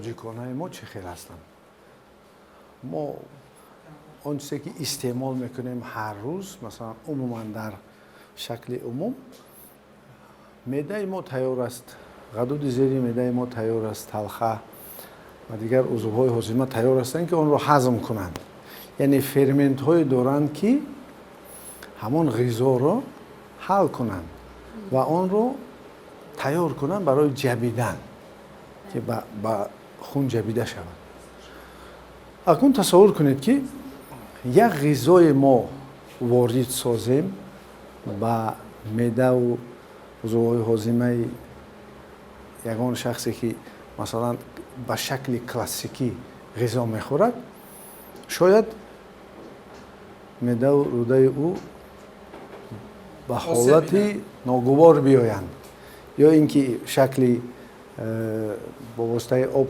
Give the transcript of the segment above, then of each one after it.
тоҷиконаи мо чӣ хел ҳастанд? мо он чизе ки истеъмол мекунем ҳар рӯз, масалан умуман дар шакли умум, меъдаи мо тайёр аст, ғадуди зери меъдаи мо тайёр аст, талха ва дигар узвҳои ҳозима тайёр ҳастанд ки онро ҳазм кунанд. яъне ферментҳое доранд ки ҳамон ғизоро ҳал кунанд ва онро тайёр кунанд барои ҷабидан, ки ба хун ҷабида шавад. акнун тасаввур кунед ки як ғизое мо ворид созем ба меъдаву узвҳои ҳозимаи ягон шахсе ки масалан ба шакли классикӣ ғизо мехӯрад, шояд меъдаву рӯдаи ӯ ба ҳолати ногувор биёянд, ё ин ки шакли бо воситаи об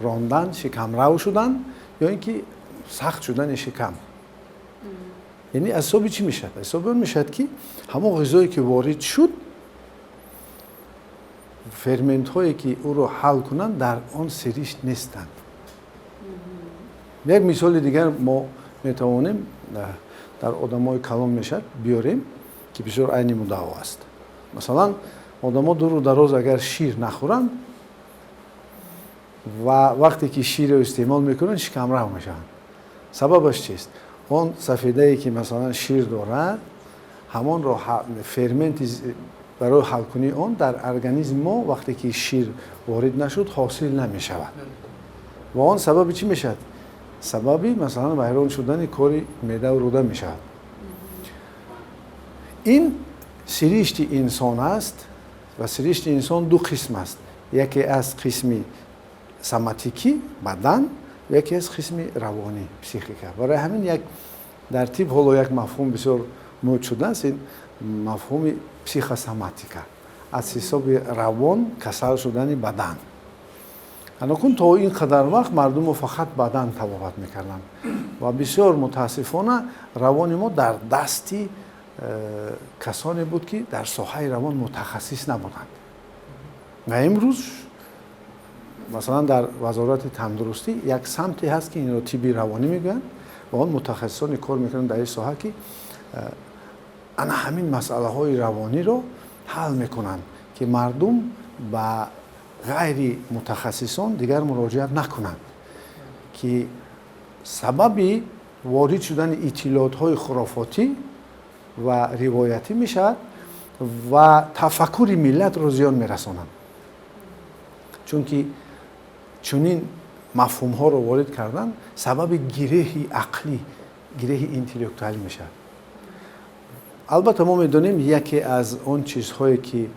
рондан шикамрав шуданд, ё ин ки сахт шудани шикам. яъне аз ҳисоби чӣ мешавад? аз ҳисоби он мешавад ки ҳамон ғизое ки ворид шуд, ферментҳое ки ӯро ҳал кунанд дар он сиришт нестанд. як мисоли дигар мо метавонем дар одамои калон мешавад биёрем, ки бисёр айни муддао аст. масалан одамо дуру дароз агар шир нахӯранд ва вақте ки ширро истеъмол мекунанд шикамрав мешаванд. сабабаш чист? он сафедае ки масалан шир дорад, ҳамонро ферменти барои ҳалкунии он дар организми мо вақте ки шир ворид нашуд ҳосил намешавад. ва он сабаби чӣ мешавад? сабаби масалан вайрон шудани кори меъдаву рӯда мешавад. ин сиришти инсон аст ва сиришти инсон ду қисм аст. яке аз қисми соматикӣ бадан, яке аз қисми равонӣ психика. барои ҳамин як дар тиб ҳоло як мафҳум бисёр мӯд шудааст, ин мафҳуми психосоматика, аз ҳисоби равон касал шудани бадан. анакун то ин қадар вақт мардумо фақат бадан табобат мекарданд ва бисёр мутаассифона равони мо дар дасти касоне буд ки дар соҳаи равон мутахассис набуданд. ва имрӯз масалан дар вазорати тандурустӣ як самте ҳаст ки инро тибби равонӣ мегӯянд ва он мутахассисоне кор мекунанд дар ин соҳа ки ана ҳамин масъалаҳои равониро ҳал мекунанд ки мардум ба ғайри мутахассисон дигар муроҷиат накунанд, ки сабаби ворид шудани иттилоотҳои хурофотӣ ва ривоятӣ мешавад ва тафаккури миллатро зиён мерасонанд. чунки чунин мафҳумҳоро ворид кардан сабаби гиреҳи ақлӣ, гиреҳи интеллектуалӣ мешавад. албатта мо медонем яке аз он чизҳое ки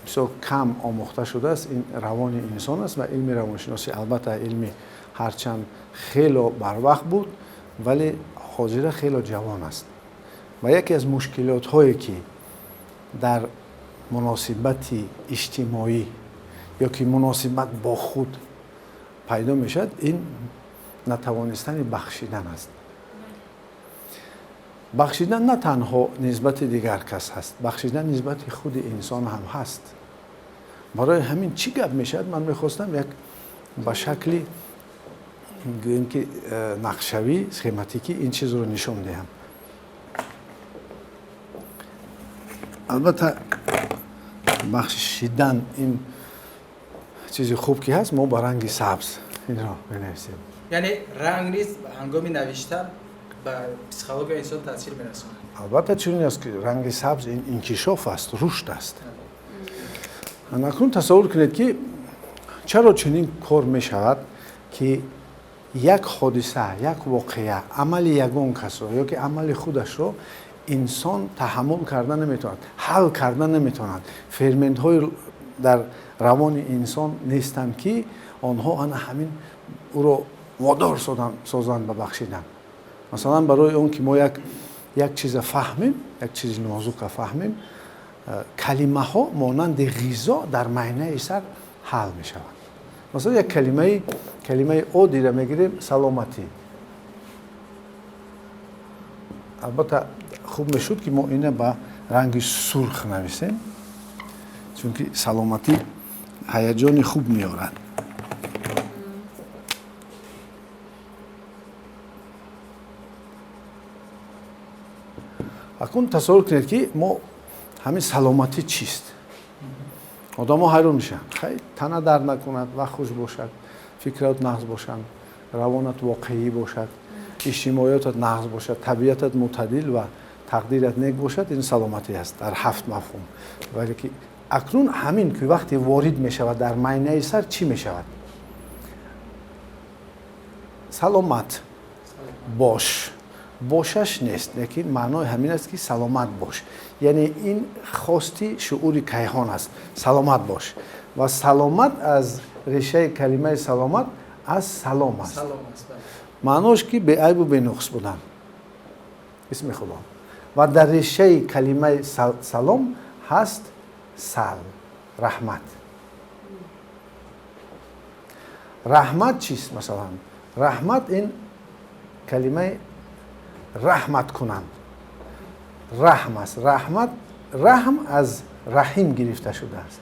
бисёр кам омӯхта шудааст, ин равони инсон аст ва илми равоншиносӣ албатта илми ҳарчанд хело барвақт буд, вале ҳозира хело ҷавон аст. ва яке аз мушкилотҳое ки дар муносибати иҷтимоӣ ё ки муносибат бо худ пайдо мешавад, ин натавонистани бахшидан аст. бахшидан на танҳо нисбати дигар кас ҳаст, бахшидан нисбати худи инсон ҳам ҳаст. барои ҳамин чӣ гап мешавад, ман мехостам як ба шакли гӯем ки нақшавӣ, схематикӣ ин чизро нишон диҳам. албатта бахшидан ин чизи хуб ки ҳаст, мо ба ранги сабз инро менависем. яъне ранг низ ҳангоми навиштан ба психологияи инсон таъсир мерасонад. албатта чунин аст ки ранги сабз ин инкишоф аст, рушд аст. анакнун тасаввур кунед ки чаро чунин кор мешавад ки як ҳодиса, як воқеа, амали ягон касро ё ки амали худашро инсон таҳаммул карда наметавонад, ҳал карда наметавонад. ферментҳои дар равони инсон нестанд ки онҳо ана ҳамин ӯро водор созанд ба бахшидан. масалан барои он ки мо як чиза фаҳмем, як чизи нозука фаҳмем, калимаҳо монанди ғизо дар майнаи сар ҳал мешаванд. масалан як калимаи одиро мегирем, саломатӣ. албатта хуб мешуд ки мо ина ба ранги сурх нависем, чунки саломатӣ ҳаяҷони хуб меорад. акун тасаввур кунед ки мо ҳамин саломатӣ чист. одамҳо ҳайрон мешаванд. хай тана дард накунад, вақт хуш бошад, фикрат нағз бошанд, равонат воқеӣ бошад, иҷтимоиётат нағз бошад, табиатат мӯътадил ва тақдират нек бошад, ин саломатӣ аст дар 7 мафҳум. вале ки акнун ҳамин ки вақте ворид мешавад дар майнаи сар чӣ мешавад? саломат бош. бошаш нест, лекин маънои ҳамин аст ки саломат бош. яъне ин хости шуъури кайҳон аст. саломат бош. ва саломат аз решаи калимаи саломат аз салом аст. маънош ки беайбу бенуқс будан. исми худо. ва дар решаи калимаи салом ҳаст сал, раҳмат. раҳмат чист масалан? раҳмат ин калимаи раҳмат кунанд. раҳм аст. раҳмат, раҳм аз раҳим гирифта шудааст.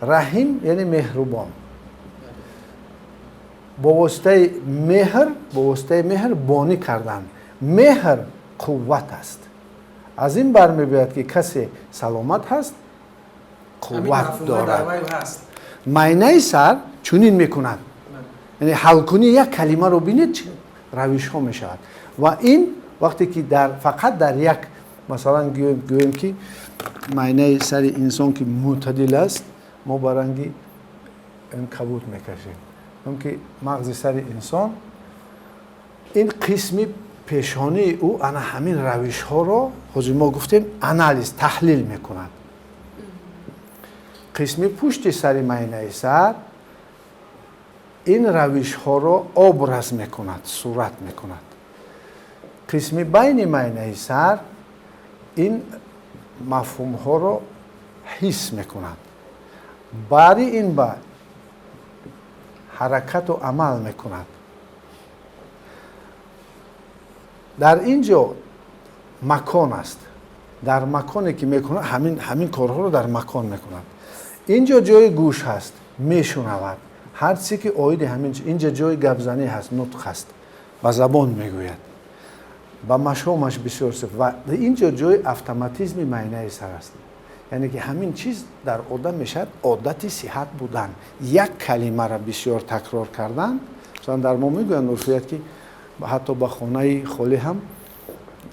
раҳим яъне меҳрубон. бо воситаи меҳр бонӣ кардан. меҳр қувват аст. аз ин бармебояд ки касе саломат ҳаст, қувват дорад. майнаи сар чунин мекунад. яъне ҳалкунӣ як калимаро бинед равишҳо мешавад. ва ин вақте ки фақат дар як масалан гӯем ки майнаи сари инсон ки мӯътадил аст, мо ба ранги кабут мекашем. чун ки мағзи сари инсон ин қисми пешонии ӯ ана ҳамин равишҳоро ҳозир мо гуфтем анализ, таҳлил мекунад. қисми пушти сари майнаи сар ин равишҳоро образ мекунад, сурат мекунад. қисми байни майнаи сар ин мафҳумҳоро ҳис мекунад. баъди ин ба ҳаракату амал мекунад. дар ин ҷо макон аст. дар маконе ки мекунад ҳамин корҳоро дар макон мекунад. ин ҷо ҷои гӯш ҳаст, мешунавад. ҳар чизе ки оиди ҳамин инҷа ҷои гапзанӣ ҳаст, нутқ ҳаст, ба забон мегӯяд. ба машомаш бисёр ва ин ҷо ҷои автоматизми майнаи сар аст. яъне ки ҳамин чиз дар одам мешавад одати сиҳат будан. як калимаро бисёр такрор кардан, масалан дар мо мегӯянд урфият ки ҳатто ба хонаи холӣ ҳам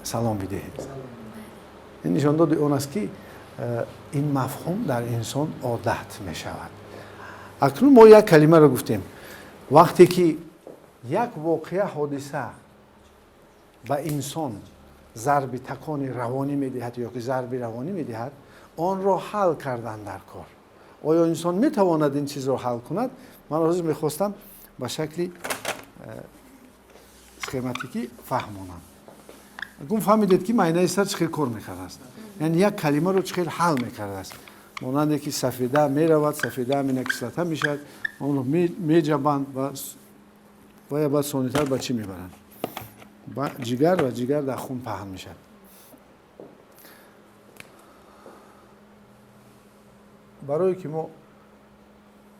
салом бидеҳед. ин нишондоди он аст ки ин мафҳум дар инсон одат мешавад. акнун мо як калимаро гуфтем. вақте ки як воқеа ҳодиса ба инсон зарби такони равонӣ медиҳад ё ки зарби равонӣ медиҳад, онро ҳал кардан дар кор. оё инсон метавонад ин чизро ҳал кунад? ман ҳозир мехостам ба шакли схематикӣ фаҳмонам. агун фаҳмидед ки майнаи сар чӣ хел кор мекардааст. яъне як калимаро чӣ хел ҳал мекардааст. монанде ки сафеда меравад, сафеда аминокислота мешавад, онро меҷабанд ва я баъд сонитар ба чӣ мебаранд? ба ҷигар ва ҷигар дар хун паҳн мешавад. барое ки мо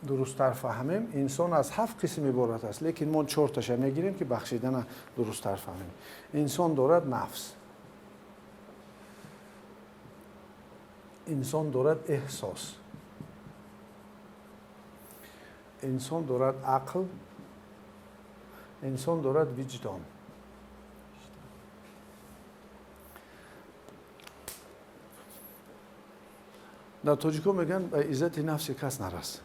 дурусттар фаҳмем, инсон аз 7 қисм иборат аст, лекин мо 4таша мегирем ки бахшидана дурусттар фаҳмем. инсон дорад нафс, инсон дорад эҳсос, инсон дорад ақл, инсон дорад виҷдон. дар тоҷико мегӯянд ба иззати нафси кас нарас.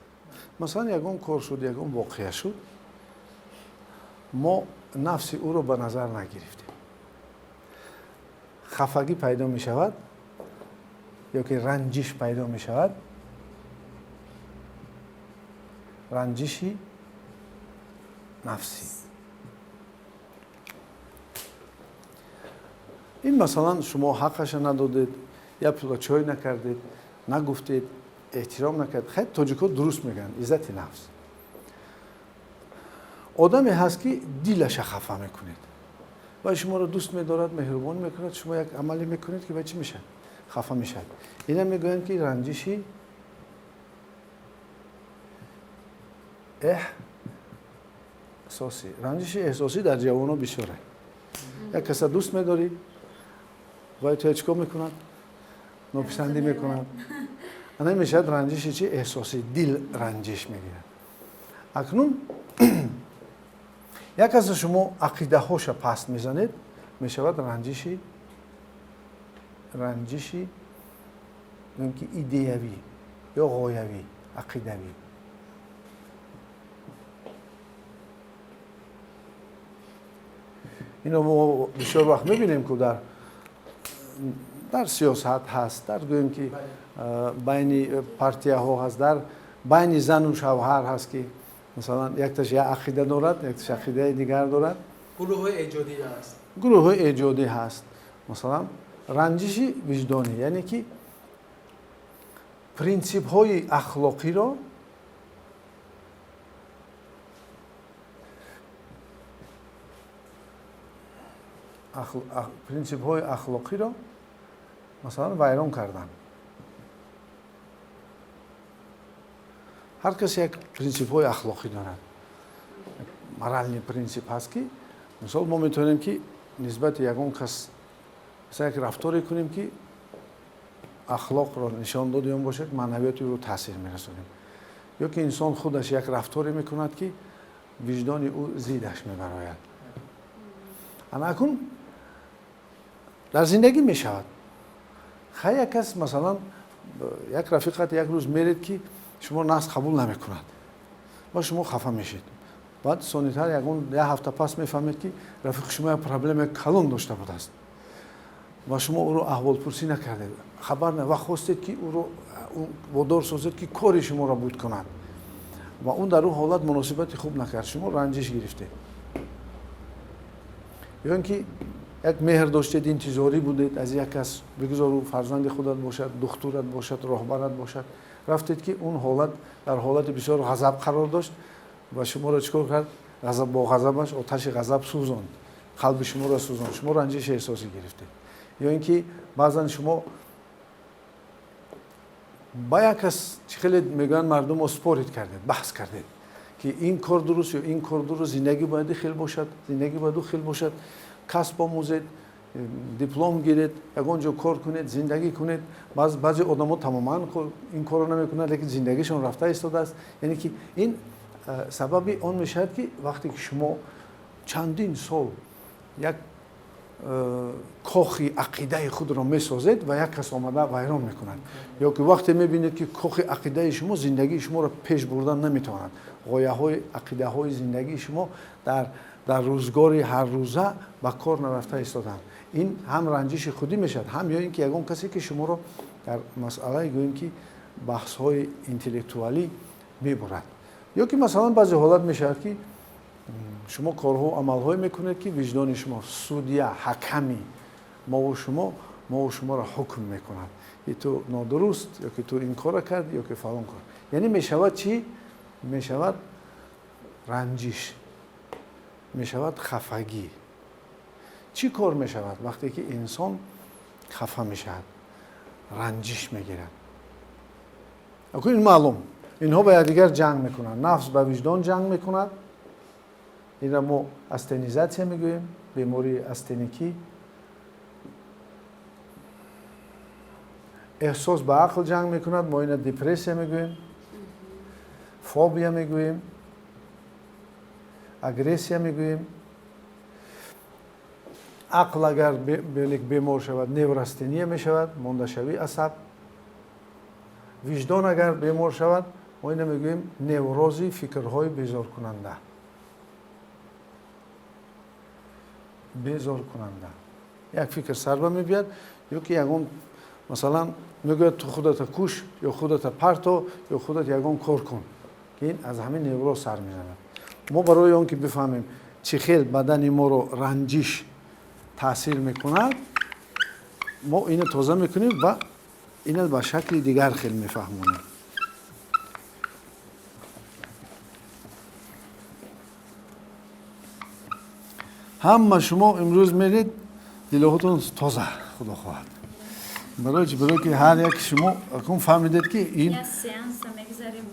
масалан ягон кор шуд, ягон воқеа шуд, мо нафси ӯро ба назар нагирифтем. хафагӣ пайдо мешавад ё ки ранҷиш пайдо мешавад. ранҷиши нафсӣ. ин масалан шумо ҳаққаша надодед, як пула чой накардед, нагуфтед, эҳтиром накардед. хай тоҷико дуруст мегӯянд иззати нафс. одаме ҳаст ки дилаша хафа мекунед. вай шуморо дӯст медорад, меҳрубонӣ мекунад, шумо як амале мекунед ки вай чӣ мешавад? хафа мешавад. ина мегӯянд ки ранҷиши эҳсосӣ. ранҷиши эҳсосӣ дар ҷавонҳо бисёр аст. як каса дӯст медорӣ, باید تو چیکار میکنند؟ ناپسندی میکنند. انا میشد رنجش چی؟ احساسی دل رنجش میگیرد. اکنون یک از شما عقیده هاش پست میزنید میشود رنجشی ممکن ایدئوی یا غایوی عقیدوی. اینو ما بسیار وقت میبینیم که در سیاست هست، در گویم که بین پارتیه ها هست، در بین زن و شوهر هست که مثلا یکتاش یک عقیده دارد، یکتاش عقیده دیگر دارد. گروه های ایجادی هست. گروه های ایجادی هست. مثلا رنجش وجدانی یعنی که پرینسیپ های اخلاقی را مثلا ویران کردن. هر کسی یک پرینسیپ های اخلاقی دارد. مرحله پرینسیپ هست که مثلا ما میتونیم که نسبت یکون کس مثلا یک رفتاری کنیم که اخلاق را نشان داده باشه، معنویات رو تاثیر میرسونیم. یا که انسان خودش یک رفتاری میکند که وجدان او زیدش میبراید. اما اکنون در زندگی میشود. خیلی کس مثلا یک رفیقت یک روز میرید که شما ناز قبول نمیکند و شما خفه میشید. بعد سونیتر یه هفته پس میفهمید که رفیق شما یک پرابلم کلان داشته بوده است و شما او رو احوال پرسی نکردید، خبر نه و خواستید که او رو وادار سازید که کاری شما را بود کند و اون در اون حالت مناسبت خوب نکرد، شما رنجش گرفتید. یا اینکه یک مهر داشتید، انتظاری بودید از یک کس، بگذار فرزند خودت باشد، دخترت باشد، راهبرت باشد، رفتید که اون حالت در حالت بسیار غضب قرار داشت و شما را چیکار کرد؟ غضب با غضبش آتش غضب سوزاند، قلب شما را سوزاند، شما رنجش احساسی گرفتید. یا اینکه بعضا شما با یک کس خیلی میگن مردم اسپورت کردید، بحث کردید که این کار درست یا این کار درست، زندگی باید خیلی باشد، زندگی باید خیلی باشد، کسب آموزید، دیپلم گیرید، یگانجا کار کنید، زندگی کنید. بعضی آدم‌ها تماما این کارو نمیکنند لیکن زندگیشون رفته ایستاده است. یعنی که این سبب اون میشه که وقتی که شما چندین سال یک کاخی عقیده خود را میسازید و یک کس آمده ویران میکند، یا که وقتی میبینید که کاخ عقیده شما زندگی شما را پیش بردن نمیتواند، غایه های عقیده های زندگی شما در روزگار هر روزه با کار نرفته ایستادند، این هم رنجش خودی میشد، هم یا اینکه یگان کسی که شما را در مسئله گوییم که بحث های انتلکتوالی میبرد. یا که مثلا بعضی حالت میشد که شما کارها عملهای میکنید که وجدان شما سودیه حکمی ما و شما را حکم میکند که تو نادرست یا که تو این کار کرد یا که فلان کار. یعنی میشود چی؟ میشود رنجش، میشود خفگی. چی کار میشود وقتی که انسان خفه میشود، رنجش میگیرد؟ اکنون این معلوم اینها با یکدیگر جنگ میکنند، نفس با وجدان جنگ میکند. این را ما استنیزاتیا میگوییم، بیماری استنیکی. احساس با عقل جنگ میکند، ما این دپرسیا میگوییم، فوبیا میگوییم، اگرسیا میگوییم. عقل اگر بیمار شود نوراستنیا میشود، مانده شوی عصب. وجدان اگر بیمار شود ما این میگوییم نوروزی فکرهای بیزار کننده. بیزار کننده. یک فکر سر به میبید یا که یگان مثلا میگوید تو خودت کش یا خودت پرتو یا خودت یگان کار کن که این از همین نوروز سر میزند. ما برای اون که بفهمیم چه خیلی بدن ما رو رنجش تاثیر میکند ما اینو تازه میکنیم و اینو به شکل دیگر خیلی میفهمونیم. همه شما امروز میرید دلهاتون تازه خدا خواهد. برای که هر یک شما اکنون فهمیدید که این یا سیانس میگذاریم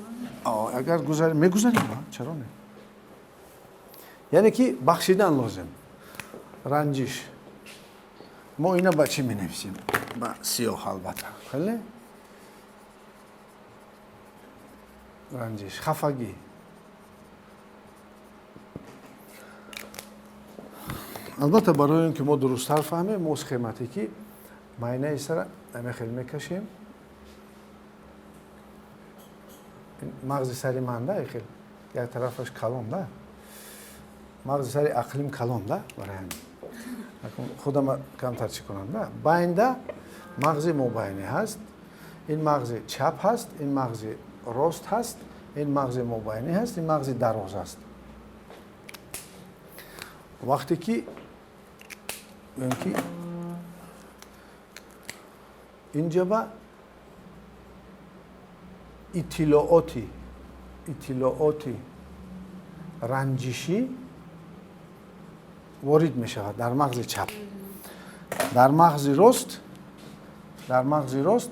اگر میگذاریم چرا نه؟ یعنی که بخشیدن لازم. رنجش ما اینا با چی می نویسیم؟ با سیاه البته. خیلی؟ رنجش، خفگی. البته برای اینکه ما درست‌تر فهمیم ما اسکماتیکی معاینه ایسر خیلی میکشیم. مغز سری منده خیلی یک طرفش کلان ده. مغز سری اقلیم کلان ده برای همین. خودم کمتر چی کنم ده. باینده مغز مبینه هست. این مغز چپ هست. این مغز راست هست. این مغز مبینه هست. این مغز دراز است. وقتی که اینجا با اطلاعاتی رنجشی وارد می شود در مغز چپ. در مغز راست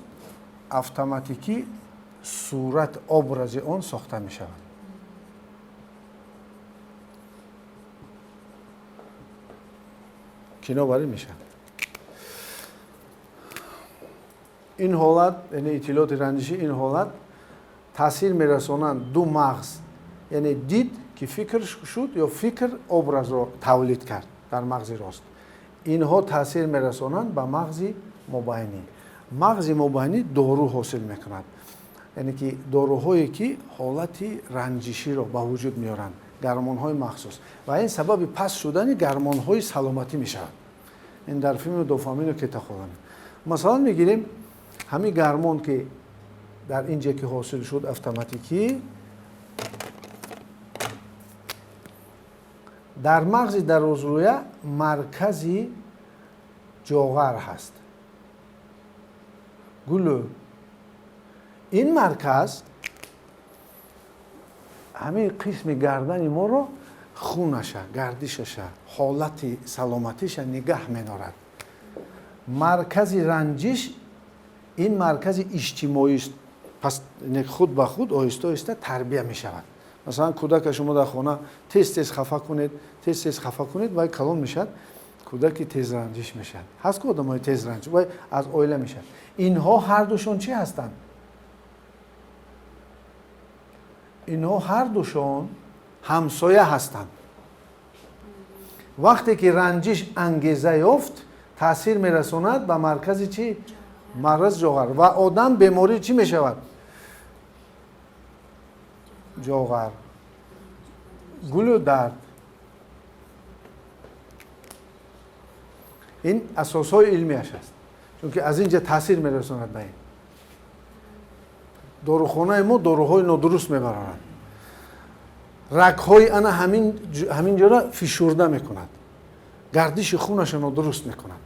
اتوماتیکی صورت ابراز آن ساخته می شود. کنار می شود. این حالت یعنی اطلاعات رنجشی این حالت تاثیر میرسونند دو مغز یعنی دید که فکر شد یا فکر ابراز را تولید کرد در مغز راست. اینها تاثیر میرسونند به مغز مبینی. مغز مبینی دارو حاصل میکند. یعنی که داروهایی که حالت رنجشی را به وجود میارند، گرمانهای مخصوص و این سبب پس شدن گرمانهای سلامتی میشود. این در فیلم دوپامین رو که تخوانم. مثلا میگیریم همین گرمان که در اینجا که حاصل شد اتوماتیکی در مغز درازرویه مرکزی جوغر هست. گلو این مرکز همین قسم گردن ما رو خونش، گردشش، حالت سلامتیش نگاه می‌دارد. مرکز رنجش این مرکز اجتماعی است. پس خود به خود آهسته آهسته تربیت می شود. مثلا کودک شما در خانه تیز خفه کنید و کلان میشد. کودک تیز رنجش میشد. هست که آدمای تیز رنج و از اویله میشد. اینها هر دوشون چی هستند؟ اینها هر دوشون همسایه هستند. وقتی که رنجش انگیزه یافت تاثیر میرساند به مرکز چی؟ مرز جوغر و آدم بیماری چی می شود؟ جوغر، گل و درد. این اساس های علمیش است. چون که از اینجا تاثیر می رساند به این. داروخانه ما داروهای نادرست می برند. رگ های انا همین جا را فشرده می کند. گردش خونش نادرست می کند.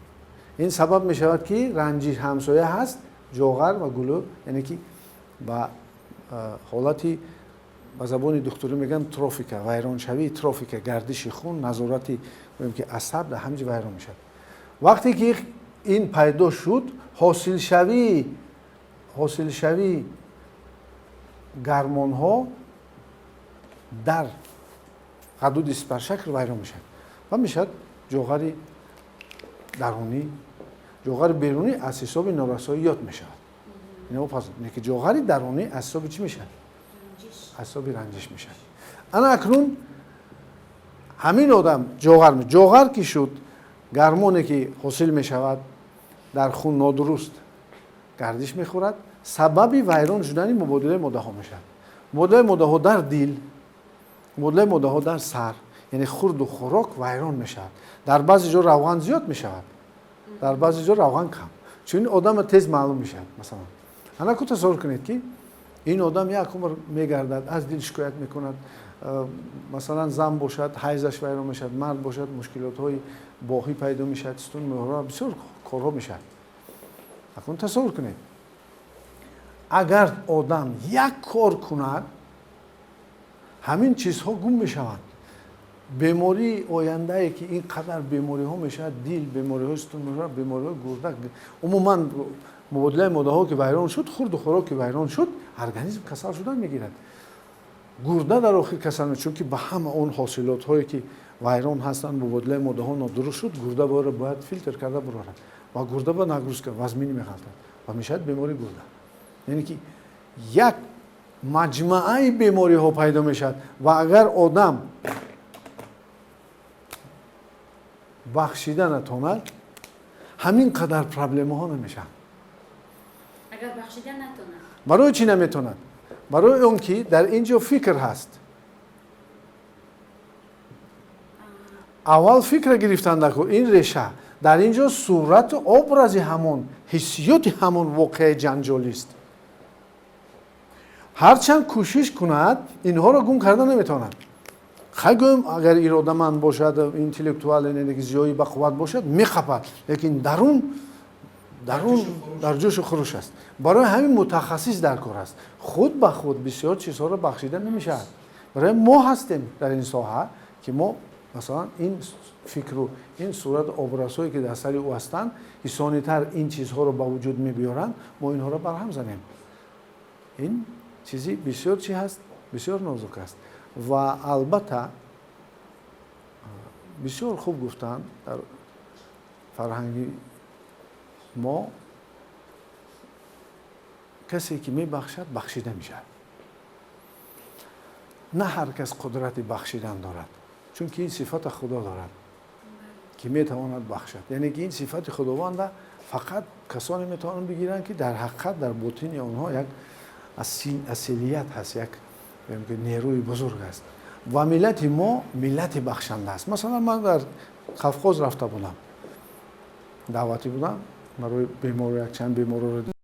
این سبب می شود که رنجش همسایه هست جوغر و گلو، یعنی که با حالتی با زبان دکتری میگن تروفیکه، ویرانشوی تروفیکه، گردش خون، نظارتی میگیم که عصب در همینجا ویران میشه. وقتی که این پیدا شد حاصل شوی گرمان ها در حدود سپرشکل ویران میشه و میشه جوغر درونی، جوغر بیرونی از حساب نارساییات می شود. اینو پس که جوغر درونی از حساب چی میشه؟ از حساب رنجش میشه. انا اکنون همین آدم جوغر که شد گرمانی که حاصل می شود در خون نادرست گردش میخورد، سبب ویران شدن مبادله ماده ها میشه. مبادله ماده ها در دل، مبادله ماده ها در سر، یعنی خورد و خوراک ویران میشه. در بعضی جا روغن زیاد میشود، در بعضی جا روغن کم. چون آدم تیز معلوم میشه. مثلا انا کو تصور کنید که این آدم یک عمر میگردد، از دل شکایت میکند، مثلا زن باشد حیضش ویران میشد، مرد باشد مشکلات های باهی پیدا میشد، استون مهرا بسیار کارها میشد. اکنون تصور کنید اگر آدم یک کار کند همین چیزها گم میشوند. بیماری آینده ای که اینقدر بیماری ها میشه، دل بیماری ها، استون مهرا، بیماری ها گردک، عموما مبادله ماده ها که ویران شد، خورد و خوراک که ویران شد، ارگانیسم کسل شدن میگیرد. گرده در آخر کسل میشه، چون که به همه اون حاصلات هایی که вайрон ҳастанд мубодилаи моддаҳо нодуруст шуд, гурда боро бояд филтр карда бурорад ва гурда ба нагрузка вазмин мехалтад ва мешавад бемори гурда. яъне ки як маҷмуаи бемориҳо пайдо мешавад ва агар одам бахшида натонад ҳамин қадар проблемаҳо намешаванд. агар бахшида натонад барои чӣ наметонад? барои он ки дар ин ҷо фикр ҳаст. аввал фикра гирифтандаку ин реша дар ин ҷо сурату образи ҳамон ҳиссиёти ҳамон воқеаи ҷанҷолист. ҳарчанд кӯшиш кунад инҳоро гум карда наметавонад. хай гӯем агар иродаманд бошад, интеллектуал зиёи бақувват бошад мехапад, лекин дарун дар ҷӯшу хуруш аст. барои ҳамин мутахассис дар кор аст. худ ба худ бисёр чизҳоро бахшида намешавад. барои мо ҳастем дар ин соҳа ки мо масалан ин фикру ин сурат образҳое ки дар сари ӯ ҳастанд исонитар ин чизҳоро ба вуҷуд мебиёранд, мо инҳоро барҳам занем. ин чизи бисёр чӣ ҳаст? бисёр нозук аст. ва албатта бисёр хуб гуфтанд дар фарҳанги мо касе ки мебахшад бахшида мешавад. на ҳар кас қудрати бахшидан дорад, чунки ин сифата худо дорад ки метавонад бахшад. яъне ки ин сифати худованда фақат касоне метавонанд бигиранд ки дар ҳақиқат дар ботини онҳо як асилият ҳаст, як нерӯи бузург аст. ва миллати мо миллати бахшанда аст. масалан ман дар Кавқоз рафта будам, даъватӣ будам барои бемор, якчанд беморро